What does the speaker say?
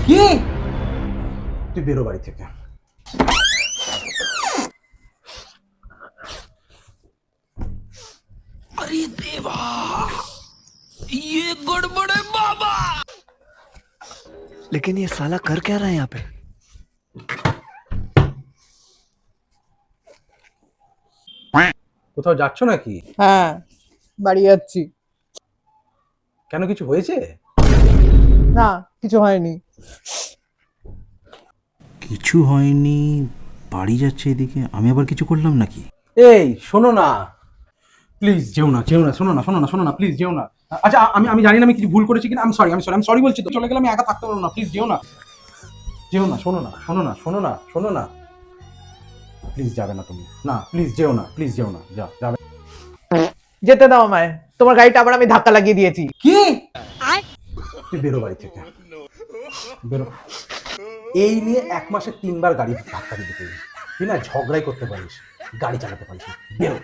কি? তুই বেরো বাড়ি থেকে। अरे देवा, ये गड़बड़ है बाबा। लेकिन ये साला कर क्या रहा है यहाँ पे? কোথাও যাচ্ছ নাকি? হ্যাঁ, বাড়ি যাচ্ছি। কেন, কিছু হয়েছে? না, কিছু হয়নি। কিছু হয়নি, বাড়ি যাচ্ছে এদিকে, আমি আবার কিছু করলাম নাকি? এই শোনো না, প্লিজ যেও না, যেও না, শোনো না, প্লিজ যেও না। আচ্ছা, আমি জানি না আমি কিছু ভুল করেছি কিনা। আমি সরি বলছি তো। চলে গেলে আমি একা থাকতে পারবো না, প্লিজ যেও না, শোনো না, প্লিজ যাবে না তুমি, না প্লিজ যেও না, যাবে। যেতে দাও আমায়, তোমার গাড়িটা আবার আমি ধাক্কা লাগিয়ে দিয়েছি। কি? তুই বেরো বাড়ি থেকে, বেরো। এই নিয়ে 1 মাসে 3 বার গাড়ি ধাক্কা দিতে পারিস তুই, না ঝগড়াই করতে পারিস, গাড়ি চালাতে পারিস না। বেরো।